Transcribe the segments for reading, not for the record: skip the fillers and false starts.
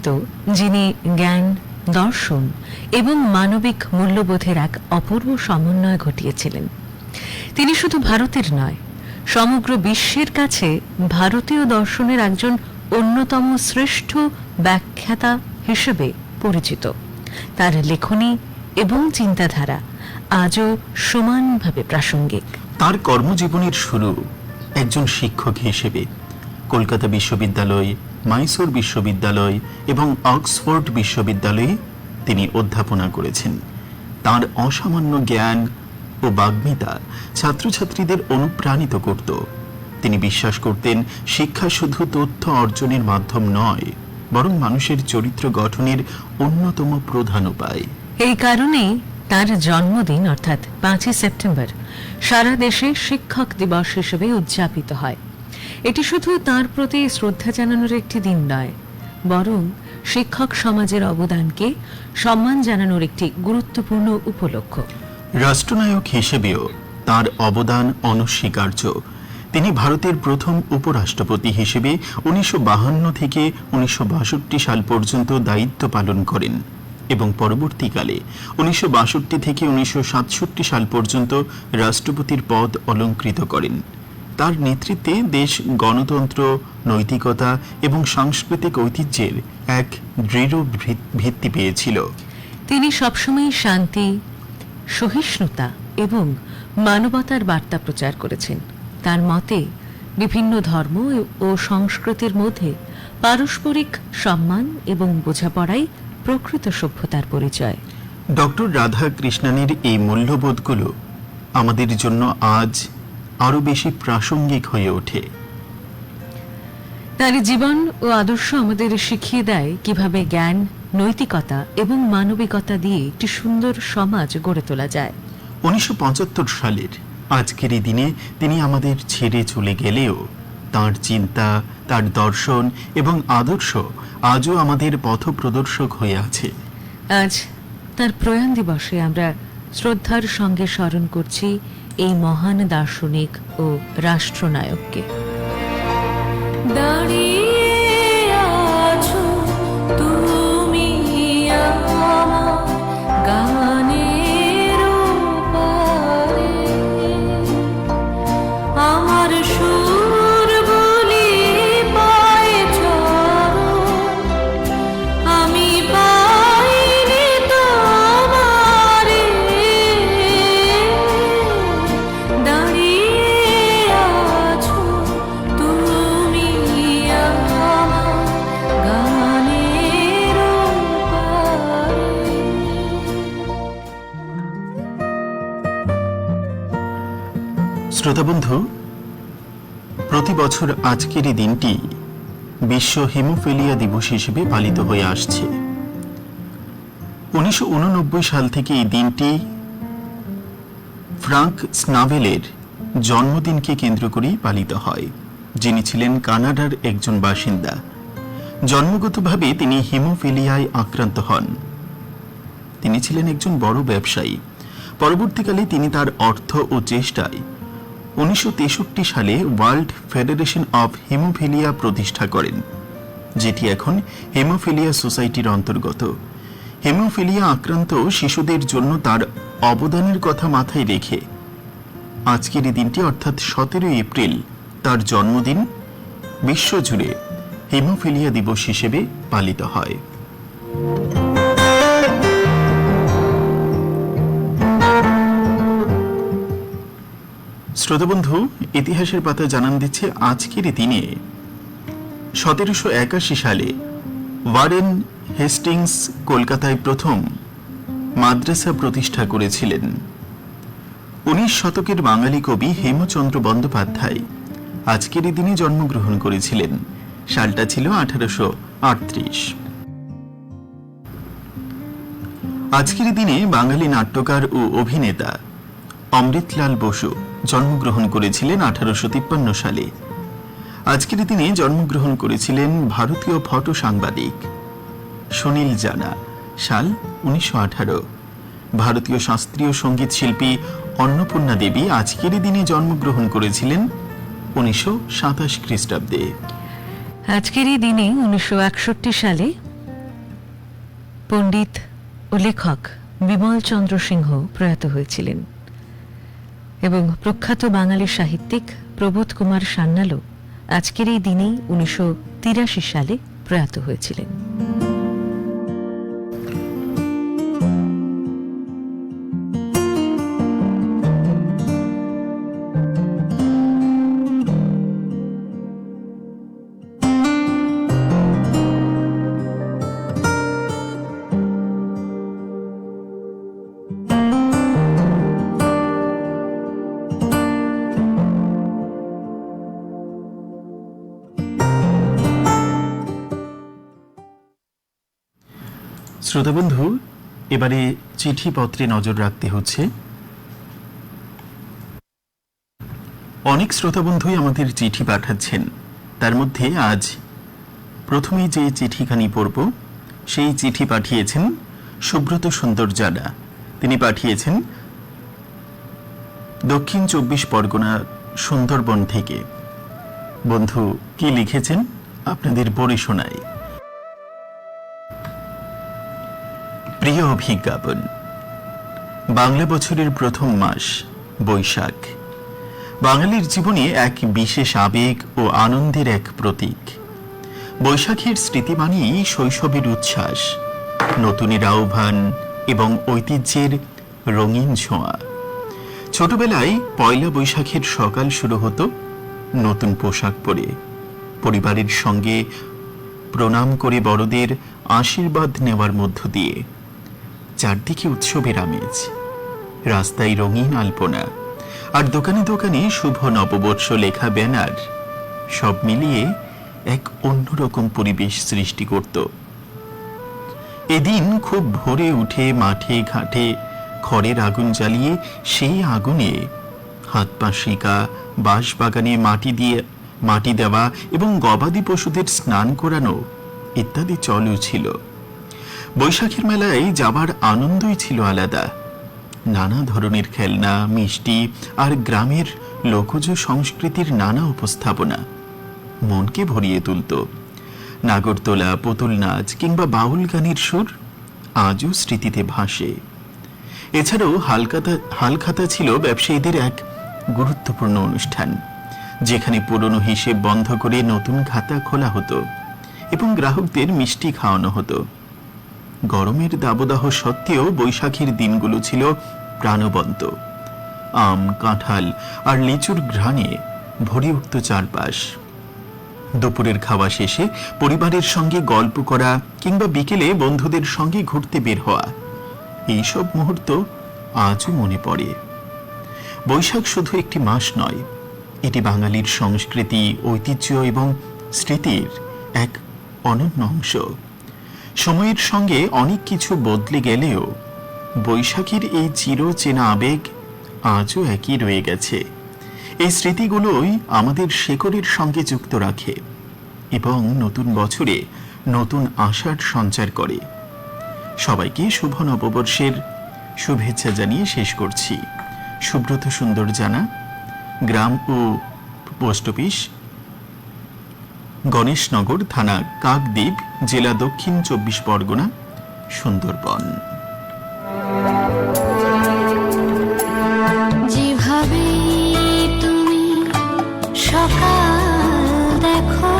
ব্যক্তিত্ব যিনি জ্ঞান, দর্শন এবং মানবিক মূল্যবোধের এক অপূর্ব সমন্বয় ঘটিয়েছিলেন। তিনি শুধু ভারতের নয়, সমগ্র বিশ্বের কাছে ভারতীয় দর্শনের একজন অন্যতম শ্রেষ্ঠ ব্যাখ্যাতা হিসেবে পরিচিত। তার লেখনী এবং চিন্তাধারা আজও সমানভাবে প্রাসঙ্গিক। তার কর্মজীবনের শুরু একজন শিক্ষক হিসেবে। কলকাতা বিশ্ববিদ্যালয়, মাইসোর বিশ্ববিদ্যালয় এবং অক্সফোর্ড বিশ্ববিদ্যালয়ে তিনি অধ্যাপনা করেছেন। তার অসামান্য জ্ঞান ও বাগ্মিতা ছাত্রছাত্রীদের অনুপ্রাণিত করত। তিনি বিশ্বাস করতেন শিক্ষা শুধু তথ্য অর্জনের মাধ্যম নয়, বরং মানুষের চরিত্র গঠনের অন্যতম প্রধান উপায়। এই কারণেই তার জন্মদিন অর্থাৎ 5 সেপ্টেম্বর সারা দেশে শিক্ষক দিবস হিসেবে উদযাপিত হয়। এটি শুধু তার প্রতি শ্রদ্ধা জানানোর একটি দিন নয়, বরং শিক্ষক সমাজের অবদানকে সম্মান জানানোর একটি গুরুত্বপূর্ণ উপলক্ষ। রাষ্ট্রনায়ক হিসেবেও তার অবদান অনস্বীকার্য। তিনি ভারতের প্রথম উপরাষ্ট্রপতি হিসেবে 1952 থেকে 1962 সাল পর্যন্ত দায়িত্ব পালন করেন এবং পরবর্তীকালে 1962 থেকে 1967 সাল পর্যন্ত রাষ্ট্রপতির পদ অলংকৃত করেন। তার নেতৃত্বে দেশ গণতন্ত্র, নৈতিকতা এবং সাংস্কৃতিক ঐতিহ্যের এক দৃঢ় ভিত্তি পেয়েছিল। তিনি সবসময় শান্তি, সহিষ্ণুতা এবং মানবতার বার্তা প্রচার করেছেন। তার মতে বিভিন্ন ধর্ম ও সংস্কৃতির মধ্যে পারস্পরিক সম্মান এবং বোঝাপড়াই প্রকৃত সভ্যতার পরিচয়। ডক্টর রাধাকৃষ্ণনের এই মূল্যবোধগুলো আমাদের জন্য আজ আরো বেশি প্রাসঙ্গিক হয়ে ওঠে। তার জীবন ও আদর্শ আমাদের শিখিয়ে দেয় কিভাবে জ্ঞান, নৈতিকতা এবং মানবিকতা দিয়ে একটি সুন্দর সমাজ গড়ে তোলা যায়। 1975 সালের আজকের এই দিনে তিনি আমাদের ছেড়ে চলে গেলেও তার চিন্তা, তার দর্শন এবং আদর্শ আজও আমাদের পথপ্রদর্শক হয়ে আছে। আজ তার প্রয়াণ দিবসে আমরা শ্রদ্ধার সঙ্গে স্মরণ করছি এই মহান দার্শনিক ও রাষ্ট্রনায়ককে। শ্রোতাবন্ধু, প্রতি বছর আজকের এই দিনটি বিশ্ব হিমোফিলিয়া দিবস হিসেবে পালিত হয়ে আসছে। 1989 সাল থেকে এই দিনটি ফ্রাঙ্ক স্নাভেলের জন্মদিনকে কেন্দ্র করেই পালিত হয়, যিনি ছিলেন কানাডার একজন বাসিন্দা। জন্মগতভাবে তিনি হিমোফিলিয়ায় আক্রান্ত হন। তিনি ছিলেন একজন বড় ব্যবসায়ী। পরবর্তীকালে তিনি তার অর্থ ও চেষ্টায় 1963 সালে ওয়ার্ল্ড ফেডারেশন অফ হিমোফিলিয়া প্রতিষ্ঠা করেন, যেটি এখন হিমোফিলিয়া সোসাইটির অন্তর্গত। হিমোফিলিয়া আক্রান্ত শিশুদের জন্য তার অবদানের কথা মাথায় রেখে আজকের এই দিনটি অর্থাৎ 17 এপ্রিল তার জন্মদিন বিশ্বজুড়ে হিমোফিলিয়া দিবস হিসেবে পালিত হয়। শ্রোতাবন্ধু, ইতিহাসের পাতা জানান দিচ্ছে আজকের দিনে 1781 সালে ওয়ারেন হেস্টিংস কলকাতায় প্রথম মাদ্রাসা প্রতিষ্ঠা করেছিলেন। 19 শতকের বাঙালি কবি হেমচন্দ্র বন্দ্যোপাধ্যায় আজকের দিনে জন্মগ্রহণ করেছিলেন। সালটা ছিল 1838। আজকের দিনে বাঙালি নাট্যকার ও অভিনেতা অমৃতলাল বসু জন্মগ্রহণ করেছিলেন 1853 সালে। আজকের দিনে জন্মগ্রহণ করেছিলেন ভারতীয় ফটো সাংবাদিক সুনীল জানা, সাল 1918। ভারতীয় শাস্ত্রীয় সঙ্গীত শিল্পী অন্নপূর্ণা দেবী আজকের দিনে জন্মগ্রহণ করেছিলেন 1927 খ্রিস্টাব্দে। আজকের এই দিনে 1961 সালে পণ্ডিত ও লেখক বিমল চন্দ্র সিংহ প্রয়াত হয়েছিলেন এবং প্রখ্যাত বাঙালি সাহিত্যিক প্রবোধ কুমার সান্যালও আজকের এই দিনেই 1983 সালে প্রয়াত হয়েছিলেন। শ্রোতাবন্ধু, এবারে চিঠিপত্রে নজর রাখতে হচ্ছে। অনেক শ্রোতাবন্ধুই আমাদের চিঠি পাঠাচ্ছেন। তার মধ্যে আজ প্রথমেই যে চিঠিখানি পড়ব, সেই চিঠি পাঠিয়েছেন সুব্রত সুন্দর জানা। তিনি পাঠিয়েছেন দক্ষিণ 24 পরগনা সুন্দরবন থেকে। বন্ধু কি লিখেছেন আপনাদের পড়ে শোনাই। প্রিয় অভিজ্ঞাপন, বাংলা বছরের প্রথম মাস বৈশাখ বাঙালির জীবনে এক বিশেষ আবেগ ও আনন্দের এক প্রতীক। বৈশাখের স্মৃতি মানেই শৈশবের উচ্ছ্বাস, নতুনের আহ্বান এবং ঐতিহ্যের রঙিন ছোঁয়া। ছোটবেলায় পয়লা বৈশাখের সকাল শুরু হতো নতুন পোশাক পরে, পরিবারের সঙ্গে প্রণাম করে বড়দের আশীর্বাদ নেওয়ার মধ্য দিয়ে। চারদিকে উৎসবের আমেজ, রাস্তায় রঙিন আলপনা, আর দোকানে দোকানে শুভ নববর্ষ লেখা ব্যানার, সব মিলিয়ে এক অন্যরকম পরিবেশ সৃষ্টি করত। এদিন খুব ভোরে উঠে মাঠে ঘাটে খড়ের আগুন জ্বালিয়ে সেই আগুনে হাত পা সেঁকা, বাঁশ বাগানে মাটি দেওয়া এবং গবাদি পশুদের স্নান করানো ইত্যাদি চলও ছিল। বৈশাখের মেলায় যাবার আনন্দই ছিল আলাদা। নানা ধরনের খেলনা, মিষ্টি আর গ্রামের লোকজ সংস্কৃতির নানা উপস্থাপনা মনকে ভরিয়ে তুলত। নাগরদোলা, পুতুল নাচ কিংবা বাউল গানের সুর আজও স্মৃতিতে ভাসে। এছাড়াও হালখাতা ছিল ব্যবসায়ীদের এক গুরুত্বপূর্ণ অনুষ্ঠান, যেখানে পুরনো হিসেব বন্ধ করে নতুন খাতা খোলা হতো এবং গ্রাহকদের মিষ্টি খাওয়ানো হতো। গরমের দাবদাহ সত্ত্বেও বৈশাখের দিনগুলো ছিল প্রাণবন্ত। আম, কাঁঠাল আর লিচুর ঘ্রাণে ভরে উঠত চারপাশ। দুপুরের খাওয়া শেষে পরিবারের সঙ্গে গল্প করা কিংবা বিকেলে বন্ধুদের সঙ্গে ঘুরতে বের হওয়া, এইসব মুহূর্ত আজও মনে পড়ে। বৈশাখ শুধু একটি মাস নয়, এটি বাঙালির সংস্কৃতি, ঐতিহ্য এবং স্মৃতির এক অনন্য অংশ। সময়ের সঙ্গে অনেক কিছু বদলে গেলেও বৈশাখীর এই চিরচেনা আবেগ আজও একই রয়ে গেছে। এই স্মৃতিগুলোই আমাদের শেকড়ের সঙ্গে যুক্ত রাখে এবং নতুন বছরে নতুন আশার সঞ্চার করে। সবাইকে শুভ নববর্ষের শুভেচ্ছা জানিয়ে শেষ করছি। সুব্রত সুন্দর জানা, গ্রাম ও পোস্ট অফিস, গণেশনগর, থানা কাকদ্বীপ, জেলা দক্ষিণ 24 পরগনা, সুন্দরবন। যেভাবে তুমি সকাল দেখো,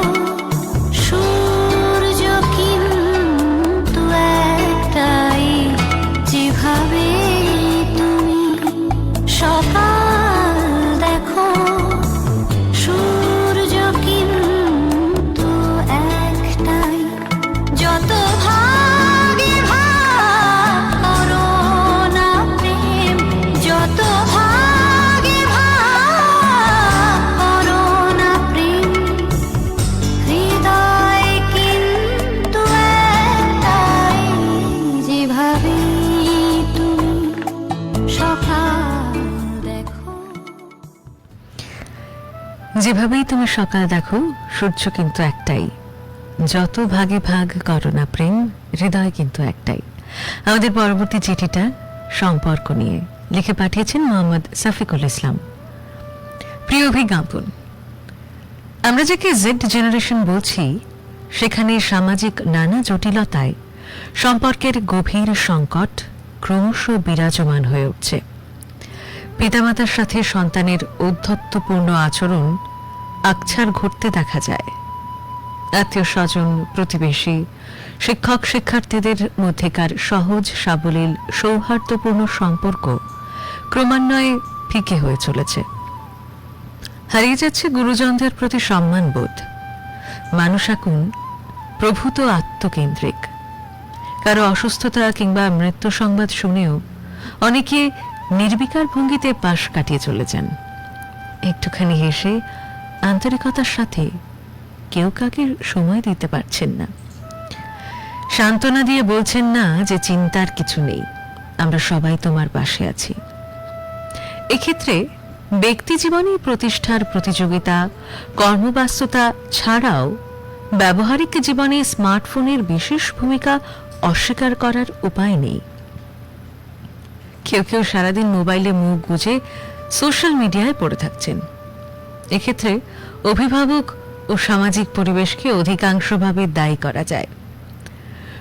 সূর্য কিন্তু একটাই। যেভাবে তুমি সকাল দেখো, সূর্য কিন্তু একটাই। যত ভাগে ভাগ করো না প্রেম, যত ভাগে ভাগ করো না প্রেম, হৃদয় কিন্তু একটাই। যেভাবে তুমি সকাল দেখো। যেভাবেই তুমি সকাল দেখো, সূর্য কিন্তু একটাই। যত ভাগে ভাগ করো না প্রেম, হৃদয় কিন্তু একটাই। আমাদের পরবর্তী চিঠিটা সম্পর্ক নিয়ে লিখে পাঠিয়েছেন মোহাম্মদ সাফিকুল ইসলাম। প্রিয় অভিজ্ঞাপন, আমরা যাকে জেড জেনারেশন বলছি, সেখানে সামাজিক নানা জটিলতায় সম্পর্কের গভীর সংকট ক্রমশ বিরাজমান হয়ে উঠছে। পিতামাতার সাথে সন্তানের ঔদ্ধত্যপূর্ণ আচরণ আকছার ঘটতে দেখা যায়। আত্মীয় স্বজন, প্রতিবেশী, শিক্ষক শিক্ষার্থীদের মধ্যেকার সহজ সাবলীল সৌহার্দ্যপূর্ণ সম্পর্ক ক্রমান্বয়ে ফিকে হয়ে চলেছে। হারিয়ে যাচ্ছে গুরুজনদের প্রতি সম্মানবোধ। মানুষ এখন প্রভূত আত্মকেন্দ্রিক। কারো অসুস্থতা কিংবা মৃত্যু সংবাদ শুনেও অনেকে নির্বিকার ভঙ্গিতে পাশ কাটিয়ে চলে যান। একটুখানি হেসে আন্তরিকতার সাথে কেউ কাকে সময় দিতে পারছেন না। সান্ত্বনা দিয়ে বলছেন না যে চিন্তার কিছু নেই, আমরা সবাই তোমার পাশে আছি। এক্ষেত্রে ব্যক্তি জীবনে প্রতিষ্ঠার প্রতিযোগিতা, কর্মব্যস্ততা ছাড়াও ব্যবহারিক জীবনে স্মার্টফোনের বিশেষ ভূমিকা অস্বীকার করার উপায় নেই। কেউ কেউ সারাদিন মোবাইলে মুখ গুজে সোশ্যাল মিডিয়ায় পড়ে থাকছেন। এক্ষেত্রে অভিভাবক ও সামাজিক পরিবেশকে অধিকাংশভাবে দায়ী করা যায়।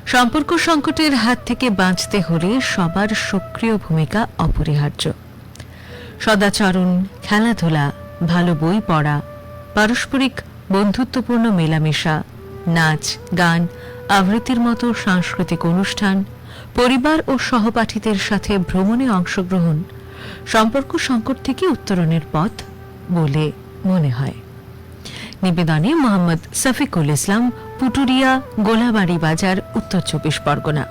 সম্পর্ক সংকটের হাত থেকে বাঁচতে হলে সবার সক্রিয় ভূমিকা অপরিহার্য। সদাচরণ, খেলাধুলা, ভালো বই পড়া, পারস্পরিক বন্ধুত্বপূর্ণ মেলামেশা, নাচ, গান, আবৃত্তির মতো সাংস্কৃতিক অনুষ্ঠান, পরিবার ও সহপাঠীদের সাথে ভ্রমণে অংশগ্রহণ সম্পর্ক সংকট থেকে উত্তরণের পথ বলে মনে হয়। নিবেদনে মোহাম্মদ শফিকুল ইসলাম, পুটুরিয়া, গোলাবাড়ি বাজার, উত্তর 24 পরগনা।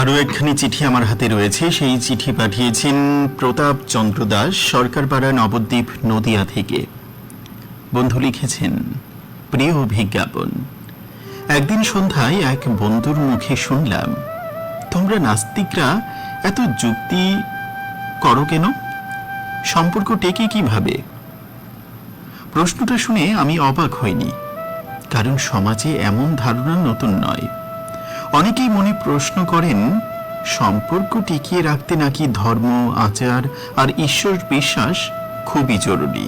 আরও একখানি চিঠি আমার হাতে রয়েছে। সেই চিঠি পাঠিয়েছেন প্রতাপ চন্দ্র দাস, সরকারপাড়া, নবদ্বীপ, নদিয়া থেকে। বন্ধু লিখেছেন, প্রিয় বিজ্ঞাপন, একদিন সন্ধ্যায় এক বন্ধুর মুখে শুনলাম, তোমরা নাস্তিকরা এত যুক্তি করো কেন? সম্পর্ক টেকে কিভাবে? প্রশ্নটা শুনে আমি অবাক হইনি, কারণ সমাজে এমন ধারণা নতুন নয়। অনেকেই মনে প্রশ্ন করেন, সম্পর্ক টিকিয়ে রাখতে নাকি ধর্ম, আচার আর ঈশ্বর বিশ্বাস খুবই জরুরি।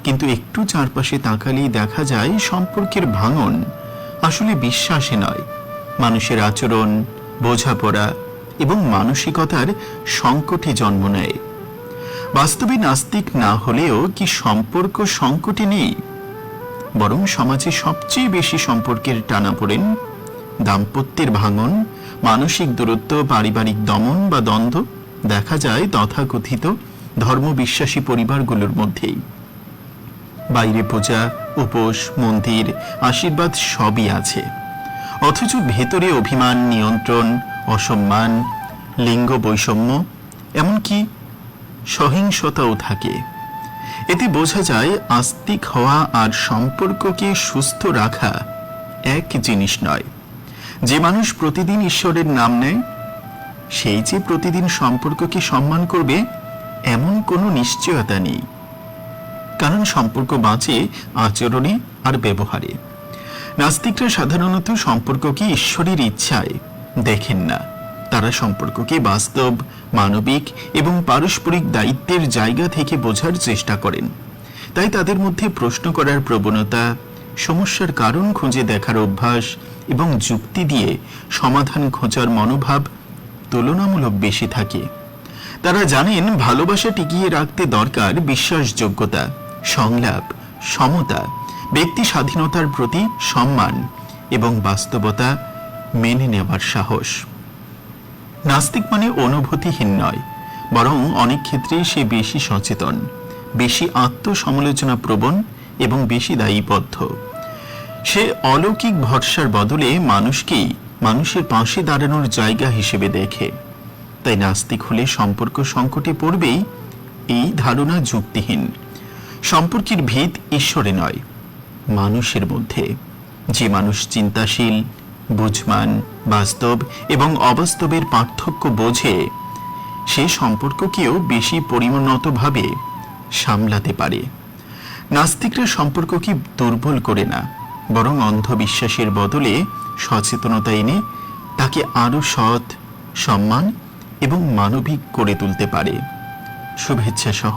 কিন্তু একটু চারপাশে তাকালেই দেখা যায় সম্পর্কের ভাঙন আসলে বিশ্বাসে নয়, মানুষের আচরণ, বোঝাপড়া এবং মানসিকতার সংকটে জন্ম নেয়। বাস্তবে নাস্তিক না হলেও কি সম্পর্ক সংকটে নেই? বরং সমাজে সবচেয়ে বেশি সম্পর্কের টানাপোড়েন, দাম্পত্যের ভাঙন, মানসিক দূরত্ব, পারিবারিক দমন বা দ্বন্দ্ব দেখা যায় তথাকথিত ধর্মবিশ্বাসী পরিবারগুলোর মধ্যেই। বাইরে পূজা, উপোস, মন্দির, আশীর্বাদ সবই আছে, অথচ ভেতরে অভিমান, নিয়ন্ত্রণ, অসম্মান, লিঙ্গ বৈষম্য, এমনকি সহিংসতাও থাকে। এতে বোঝা যায় আস্তিক হওয়া আর সম্পর্ককে সুস্থ রাখা এক জিনিস নয়। যে মানুষ প্রতিদিন ঈশ্বরের নাম নেয়, সেই যে প্রতিদিন সম্পর্ককে সম্মান করবে এমন কোনো নিশ্চয়তা নেই। কারণ সম্পর্ক বাঁচে আচরণে আর ব্যবহারে। নাস্তিকরা সাধারণত সম্পর্ককে ঈশ্বরের ইচ্ছায় দেখেন না, তারা সম্পর্ককে বাস্তব, মানবিক এবং পারস্পরিক দায়িত্বের জায়গা থেকে বোঝার চেষ্টা করেন। তাই তাদের মধ্যে প্রশ্ন করার প্রবণতা, সমস্যার কারণ খুঁজে দেখার অভ্যাস এবং যুক্তি দিয়ে সমাধান খোঁজার মনোভাব তুলনামূলক বেশি থাকে। তারা জানেন ভালোবাসা টিকিয়ে রাখতে দরকার বিশ্বাসযোগ্যতা, সংলাপ, সমতা, ব্যক্তি স্বাধীনতার প্রতি সম্মান এবং বাস্তবতা মেনে নেওয়ার সাহস। নাস্তিক মানে অনুভূতিহীন নয়, বরং অনেক ক্ষেত্রে সে বেশি সচেতন, বেশি আত্মসমালোচনা প্রবণ এবং বেশি দায়ীবদ্ধ। সে অলৌকিক ভরসার বদলে মানুষকেই মানুষের পাশে দাঁড়ানোর জায়গা হিসেবে দেখে। তাই নাস্তিক হলে সম্পর্ক সংকটে পড়বেই, এই ধারণা যুক্তিহীন। সম্পর্কের ভিত ঈশ্বরে নয়, মানুষের মধ্যে। যে মানুষ চিন্তাশীল, বুঝমান, বাস্তব এবং অবাস্তবের পার্থক্য বোঝে, সে সম্পর্ককেও বেশি পরিণতভাবে সামলাতে পারে। নাস্তিকরা সম্পর্ককে দুর্বল করে না, বরং অন্ধবিশ্বাসের বদলে সচেতনতা এনে তাকে আরো সৎ, সম্মান এবং মানবিক করে তুলতে পারে। শুভেচ্ছা সহ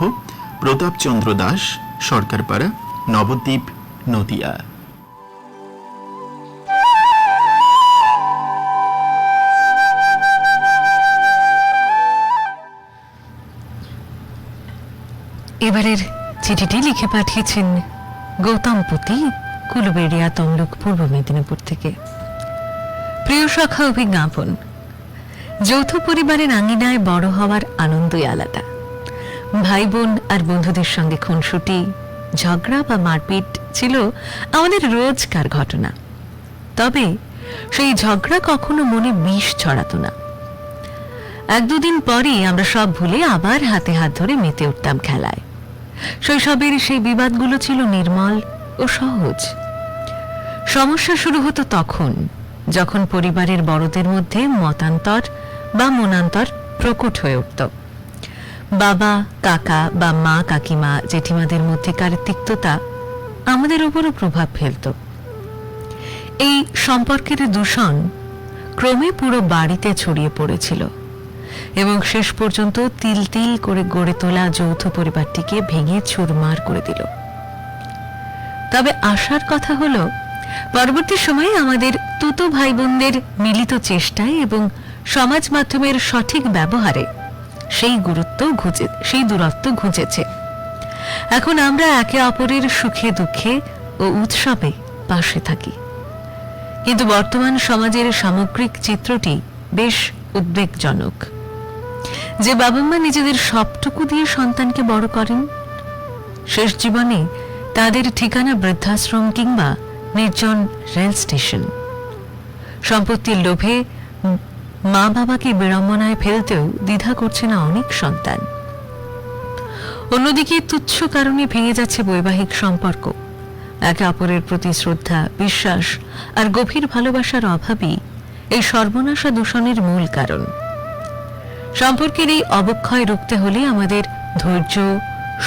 প্রতাপচন্দ্র দাস, সরকারপাড়া, নবদ্বীপ, নদিয়া। এবারের চিঠিটি লিখে পাঠিয়েছেন গৌতম পতি, কুলবেড়িয়া, তমলুক, পূর্ব মেদিনীপুর থেকে। প্রিয় সখা, অভিজ্ঞাপন। যৌথ পরিবারের আঙিনায় বড় হওয়ার আনন্দই আলাদা। ভাই বোন আর বন্ধুদের সঙ্গে খুনসুটি, ঝগড়া বা মারপিট ছিল আমাদের রোজকার ঘটনা। তবে সেই ঝগড়া কখনো মনে বিষ ছড়াতো না। এক দুদিন পরই আমরা সব ভুলে আবার হাতে হাত ধরে মেতে উঠতাম খেলায়। শৈশবের সেই বিবাদগুলো ছিল নির্মল ও সহজ। সমস্যা শুরু হতো তখন যখন পরিবারের বড়দের মধ্যে মতান্তর বা মনান্তর প্রকট হয়ে উঠত। বাবা, কাকা বা মা, কাকিমা, জেঠিমাদের মধ্যেকার তিক্ততা আমাদের উপরও প্রভাব ফেলত। এই সম্পর্কের দূষণ ক্রমে পুরো বাড়িতে ছড়িয়ে পড়েছিল এবং শেষ পর্যন্ত তিল তিল করে গড়ে তোলা যৌথ পরিবারটিকে ভেঙে চুরমার করে দিল। তবে আশার কথা হলো, পরবর্তী সময়ে আমাদের তুতো ভাই বোনদের মিলিত চেষ্টায় এবং সমাজ মাধ্যমের সঠিক ব্যবহারে সেই দূরত্ব ঘুচেছে। এখন আমরা একে অপরের সুখে দুঃখে ও উৎসবে পাশে থাকি। কিন্তু বর্তমান সমাজের সামগ্রিক চিত্রটি বেশ উদ্বেগজনক। যে বাবা মা নিজেদের সবটুকু দিয়ে সন্তানকে বড় করেন, শেষ জীবনে তাদের ঠিকানা বৃদ্ধাশ্রম কিংবা নির্জন রেল স্টেশন। সম্পত্তির লোভে মা বাবাকে বিড়ম্বনায় ফেলতেও দ্বিধা করছে না অনেক সন্তান। অন্যদিকে তুচ্ছ কারণে ভেঙে যাচ্ছে বৈবাহিক সম্পর্ক। একে অপরের প্রতি শ্রদ্ধা, বিশ্বাস আর গভীর ভালোবাসার অভাবই এই সর্বনাশা দূষণের মূল কারণ। সম্পর্কের এই অবক্ষয় রুখতে হলে আমাদের ধৈর্য,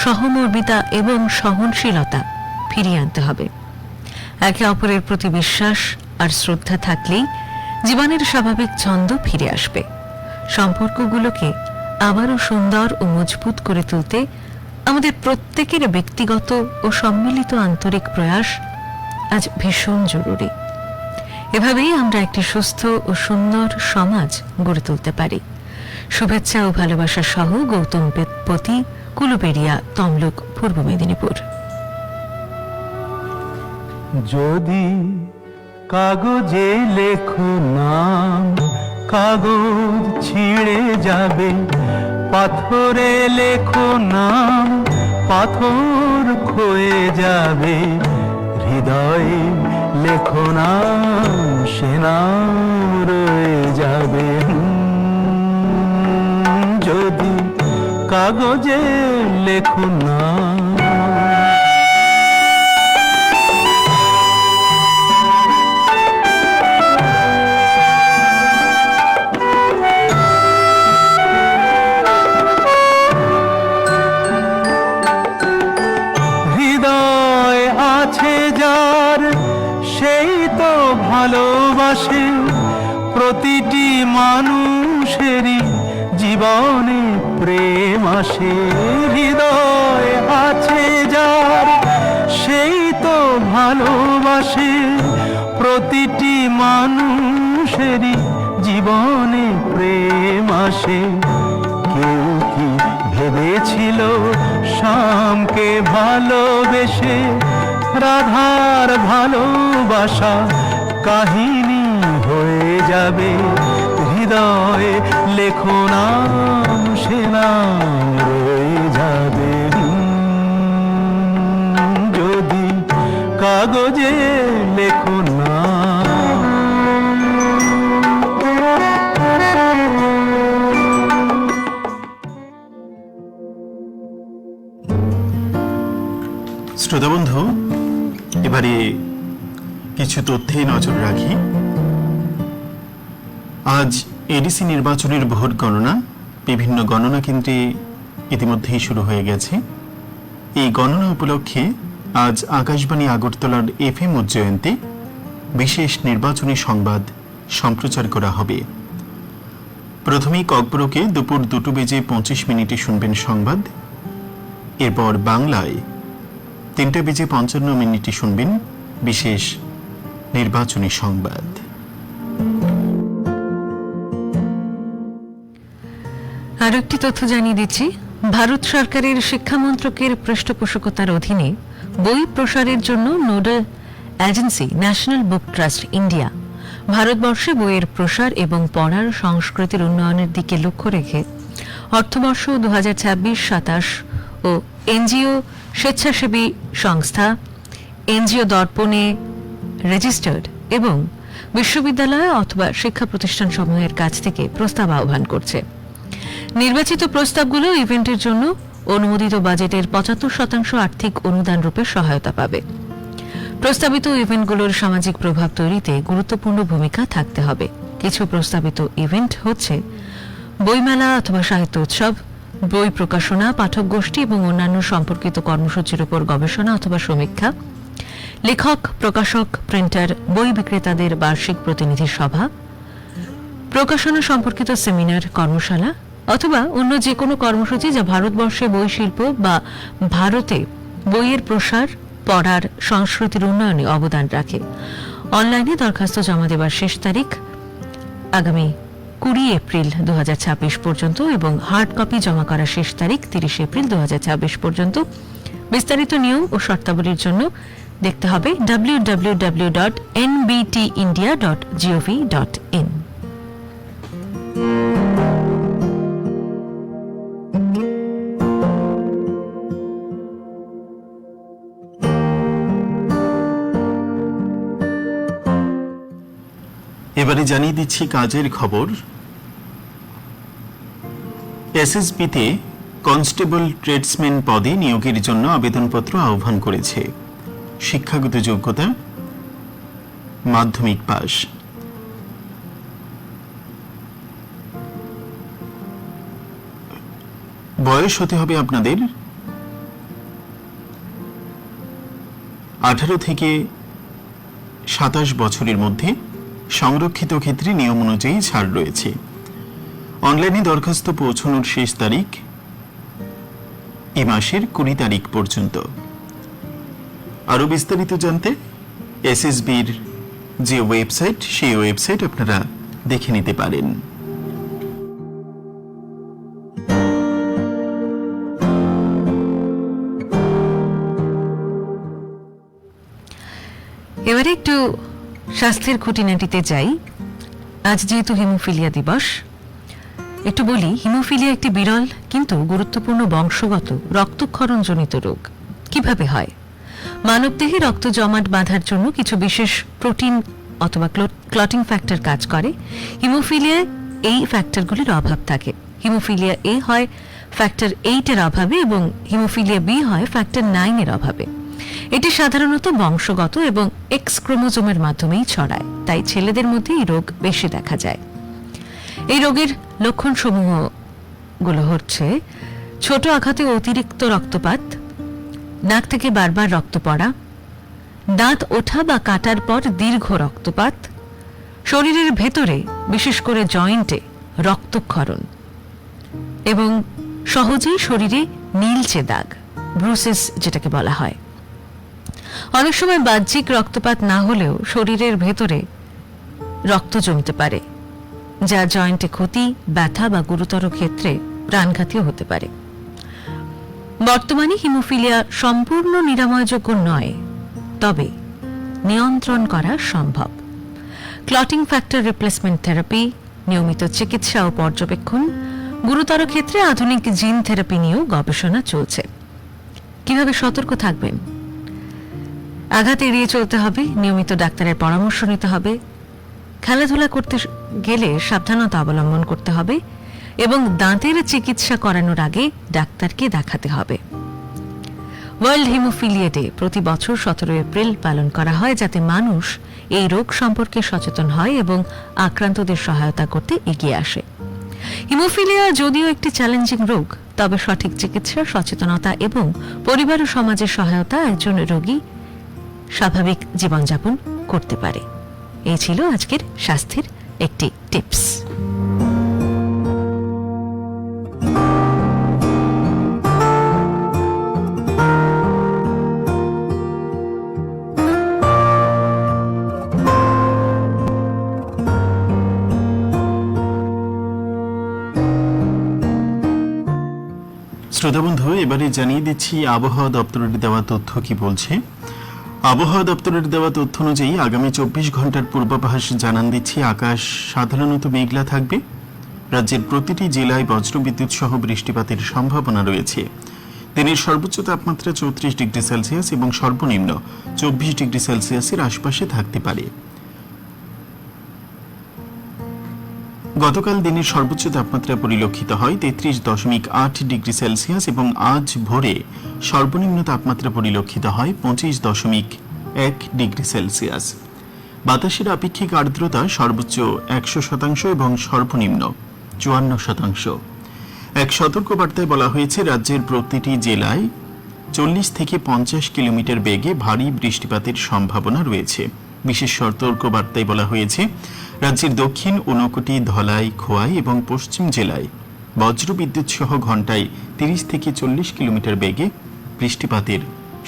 সহমর্মিতা এবং সহনশীলতা ফিরিয়ে আনতে হবে। একে অপরের প্রতি বিশ্বাস আর শ্রদ্ধা থাকলেই জীবনের স্বাভাবিক ছন্দ ফিরে আসবে। সম্পর্কগুলোকে আবারও সুন্দর ও মজবুত করে তুলতে আমাদের প্রত্যেকের ব্যক্তিগত ও সম্মিলিত আন্তরিক প্রয়াস আজ ভীষণ জরুরি। এভাবেই আমরা একটি সুস্থ ও সুন্দর সমাজ গড়ে তুলতে পারি। শুভেচ্ছা ও ভালোবাসা সহ গৌতম পতি, কুলবেড়িয়া, তমলুক, পূর্ব মেদিনীপুর। যদি কাগজে লেখো নাম, কাগজ ছিঁড়ে যাবে। পাথরে লেখো নাম, পাথর ক্ষয়ে যাবে। হৃদয়ে লেখো নাম, সে নাম রয়ে যাবে। যদি কাগজে লেখো নাম। ভালোবাসে প্রতিটি মানুষেরই জীবনে প্রেম আসে। হৃদয় আছে যার, সেই তো ভালোবাসে প্রতিটি মানুষেরই জীবনে প্রেম আসে। কেউ কি ভেবেছিল শ্যামকে ভালোবেসে রাধার ভালোবাসা কাহিনী হয়ে যাবে। হৃদয়ে লেখো নাম, সে নাম রয়ে যাবে। যদি কাগজে লেখো নাম। শ্রোতা বন্ধু, এবারে কিছু তথ্যে নজর রাখি। আজ এডিসি নির্বাচনের ভোট গণনা বিভিন্ন গণনা কেন্দ্রে ইতিমধ্যেই শুরু হয়ে গেছে। এই গণনা উপলক্ষে আজ আকাশবাণী আগরতলার FM উজ্জয়ন্তী বিশেষ নির্বাচনী সংবাদ সম্প্রচার করা হবে। প্রথমেই ককবরকে দুপুর 2:25 শুনবেন সংবাদ। এরপর বাংলায় 3:55 শুনবেন বিশেষ নির্বাচনী সংবাদ। আর একটি তথ্য জানিয়ে দিচ্ছি, ভারত সরকারের শিক্ষা মন্ত্রকের পৃষ্ঠপোষকতার অধীনে বই প্রসারের জন্য নোডাল এজেন্সি ন্যাশনাল বুক ট্রাস্ট ইন্ডিয়া ভারতবর্ষে বইয়ের প্রসার এবং পড়ার সংস্কৃতির উন্নয়নের দিকে লক্ষ্য রেখে অর্থবর্ষ 2026-27 ও এনজিও স্বেচ্ছাসেবী সংস্থা এনজিও দর্পণে রেজিস্টার্ড এবং বিশ্ববিদ্যালয় অথবা শিক্ষা প্রতিষ্ঠানসমূহের কাছ থেকে প্রস্তাব আহ্বান করছে। নির্বাচিত প্রস্তাবগুলো ইভেন্টের জন্য অনুমোদিত বাজেটের 75% আর্থিক অনুদান রূপে সহায়তা পাবে। প্রস্তাবিত ইভেন্টগুলোর সামাজিক প্রভাব তৈরিতে গুরুত্বপূর্ণ ভূমিকা থাকতে হবে। কিছু প্রস্তাবিত ইভেন্ট হচ্ছে বইমেলা অথবা সাহিত্য উৎসব, বই প্রকাশনা, পাঠক গোষ্ঠী এবং অন্যান্য সম্পর্কিত কর্মসূচির উপর গবেষণা অথবা সমীক্ষা, লেখক, প্রকাশক, প্রিন্টার, বই বিক্রেতাদের বার্ষিক প্রতিনিধি সভা, প্রকাশনা সম্পর্কিত সেমিনার, কর্মশালা অথবা অন্য যে কোনো কর্মসূচি যা ভারতবর্ষে বই শিল্প বা ভারতে বইয়ের প্রসার, পড়ার সংস্কৃতির উন্নয়নে অবদান রাখে। অনলাইনে দরখাস্ত জমা দেওয়ার শেষ তারিখ আগামী 20 এপ্রিল 2026 পর্যন্ত এবং হার্ড কপি জমা করার শেষ তারিখ 30 এপ্রিল 2026 পর্যন্ত। বিস্তারিত নিয়ম ও শর্তাবলীর জন্য দেখতে হবে www.nbtindia.gov.in। এবারে জানিয়ে দিচ্ছি কাজের খবর। এসএসবিতে কনস্টেবল ট্রেডসম্যান পদে নিয়োগের জন্য আবেদনপত্র আহ্বান করেছে। শিক্ষাগত যোগ্যতা মাধ্যমিক পাস। বয়স হতে হবে আপনাদের 18 থেকে 27 বছরের মধ্যে। সংরক্ষিত ক্ষেত্রে নিয়ম অনুযায়ী ছাড় রয়েছে। অনলাইনে দরখাস্ত পৌঁছানোর শেষ তারিখ এই মাসের 20 তারিখ পর্যন্ত। আরো বিস্তারিত জানতে এসএসবির যে ওয়েবসাইট, সেই ওয়েবসাইট আপনারা দেখে নিতে পারেন। এবারে একটু স্বাস্থ্যের খুঁটিনাটিতে যাই। আজ যেহেতু হিমোফিলিয়া দিবস, একটু বলি, হিমোফিলিয়া একটি বিরল কিন্তু গুরুত্বপূর্ণ বংশগত রক্তক্ষরণজনিত রোগ। কিভাবে হয়? মানবদেহে রক্ত জমাট বাঁধার জন্য কিছু বিশেষ প্রোটিন অথবা ক্লটিং ফ্যাক্টর কাজ করে। হিমোফিলিয়ায় এই ফ্যাক্টরগুলির অভাব থাকে। হিমোফিলিয়া এ হয় ফ্যাক্টর 8 এর অভাবে এবং হিমোফিলিয়া বি হয় ফ্যাক্টর 9 এর অভাবে। এটি সাধারণত বংশগত এবং এক্স ক্রোমোজোমের মাধ্যমেই ছড়ায়, তাই ছেলেদের মধ্যে এই রোগ বেশি দেখা যায়। এই রোগের লক্ষণসমূহগুলো হচ্ছে ছোট আঘাতে অতিরিক্ত রক্তপাত, নাক থেকে বারবার রক্ত পড়া, দাঁত ওঠা বা কাটার পর দীর্ঘ রক্তপাত, শরীরের ভেতরে বিশেষ করে জয়েন্টে রক্তক্ষরণ এবং সহজেই শরীরে নীলচে দাগ, ব্রুসেস যেটাকে বলা হয়। অনেক সময় বাহ্যিক রক্তপাত না হলেও শরীরের ভেতরে রক্ত জমতে পারে, যা জয়েন্টে ক্ষতি, ব্যথা বা গুরুতর ক্ষেত্রে প্রাণঘাতীও হতে পারে। বর্তমানে হিমোফিলিয়া সম্পূর্ণ নিরাময়যোগ্য নয়, তবে নিয়ন্ত্রণ করা সম্ভব। ক্লটিং ফ্যাক্টর রিপ্লেসমেন্ট থেরাপি, নিয়মিত চিকিৎসা ও পর্যবেক্ষণ, গুরুতর ক্ষেত্রে আধুনিক জিন থেরাপি নিয়েও গবেষণা চলছে। কিভাবে সতর্ক থাকবেন? আঘাত এড়িয়ে চলতে হবে, নিয়মিত ডাক্তারের পরামর্শ নিতে হবে, খেলাধুলা করতে গেলে সাবধানতা অবলম্বন করতে হবে এবং দাঁতের চিকিৎসা করানোর আগে ডাক্তারকে দেখাতে হবে। ওয়ার্ল্ড হিমোফিলিয়া ডে প্রতি বছর 17 এপ্রিল পালন করা হয়, যাতে মানুষ এই রোগ সম্পর্কে সচেতন হয় এবং আক্রান্তদের সহায়তা করতে এগিয়ে আসে। হিমোফিলিয়া যদিও একটি চ্যালেঞ্জিং রোগ, তবে সঠিক চিকিৎসা, সচেতনতা এবং পরিবার ও সমাজের সহায়তা একজন রোগী স্বাভাবিক জীবনযাপন করতে পারে। এই ছিল আজকের স্বাস্থ্যের একটি টিপস। শ্রোতাবন্ধু, এবারে জানিয়ে দিচ্ছি আবহাওয়া দপ্তরের দেওয়া তথ্য কি বলছে। আবহাওয়া দপ্তরের দেওয়া তথ্য অনুযায়ী আগামী 24 ঘন্টার পূর্বাভাস জানান দিচ্ছি আকাশ সাধারণত মেঘলা থাকবে। রাজ্যের প্রতিটি জেলায় বজ্রবিদ্যুৎ সহ বৃষ্টিপাতের সম্ভাবনা রয়েছে। দিনের সর্বোচ্চ তাপমাত্রা 34 ডিগ্রি সেলসিয়াস এবং সর্বনিম্ন 24 ডিগ্রি সেলসিয়াসের আশপাশে থাকতে পারে। গতকাল দিনের সর্বোচ্চ তাপমাত্রা পরিলক্ষিত হয় 33.8 ডিগ্রি সেলসিয়াস এবং আজ ভোরে সর্বনিম্ন তাপমাত্রা পরিলক্ষিত হয় 25.1 ডিগ্রি সেলসিয়াস। বাতাসের আপেক্ষিক আর্দ্রতা সর্বোচ্চ 100% এবং সর্বনিম্ন 54%। এক সতর্কবার্তায় বলা হয়েছে রাজ্যের প্রতিটি জেলায় 40 থেকে 50 কিলোমিটার বেগে ভারী বৃষ্টিপাতের সম্ভাবনা রয়েছে। বিশেষ সতর্কবার্তায় বলা হয়েছে রাজ্যের দক্ষিণ, ঊনকোটি, ধলাই, খোয়াই এবং পশ্চিম জেলায় বজ্রবিদ্যুৎ সহ ঘন্টায় 30 থেকে 40 কিলোমিটার বেগে বৃষ্টিপাতের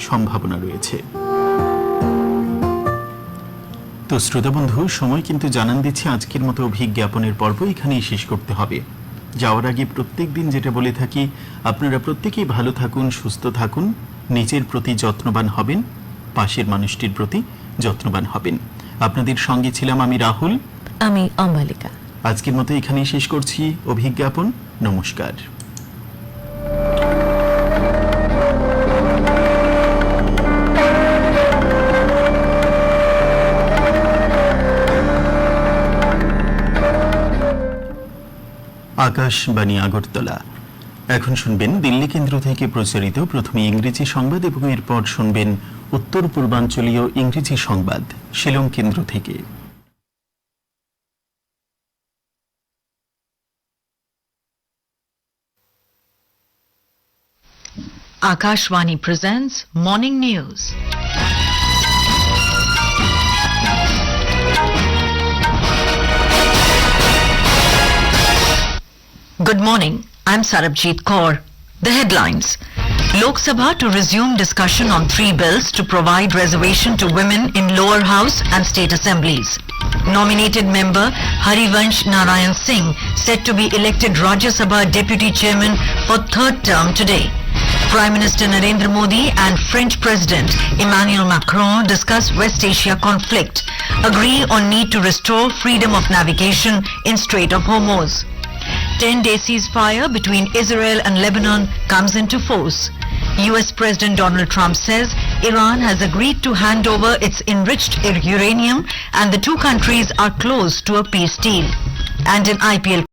সম্ভাবনা রয়েছে। তো শ্রোতাবন্ধু, সময় কিন্তু জানান দিচ্ছে আজকের মতো অভিজ্ঞাপনের পর্ব এখানেই শেষ করতে হবে। যাওয়ার আগে প্রত্যেক দিন যেটা বলে থাকি, আপনারা প্রত্যেকেই ভালো থাকুন, সুস্থ থাকুন, নিজের প্রতি যত্নবান হবেন, পাশের মানুষটির প্রতি যত্নবান হবেন। আপনাদের সঙ্গে ছিলাম আমি রাহুল, আমি অম্বালিকা। আজকের মতো এখানেই শেষ করছি অভিজ্ঞাপন। নমস্কার। আকাশবাণী আগরতলা। এখন শুনবেন দিল্লি কেন্দ্র থেকে প্রচারিত প্রথমে ইংরেজি সংবাদ এবং এরপর শুনবেন উত্তর পূর্বাঞ্চলীয় ইংরেজি সংবাদ শিলং কেন্দ্র থেকে। Akashvani presents Morning News. Good morning. I'm Sarabjit Kaur. The headlines. Lok Sabha to resume discussion on 3 bills to provide reservation to women in lower house and state assemblies. Nominated member Harivansh Narayan Singh set to be elected Rajya Sabha deputy chairman for 3rd term today. Prime Minister Narendra Modi and French President Emmanuel Macron discuss West Asia conflict, agree on need to restore freedom of navigation in Strait of Hormuz. 10-day ceasefire between Israel and Lebanon comes into force. US President Donald Trump says Iran has agreed to hand over its enriched uranium and the two countries are close to a peace deal. And in IPL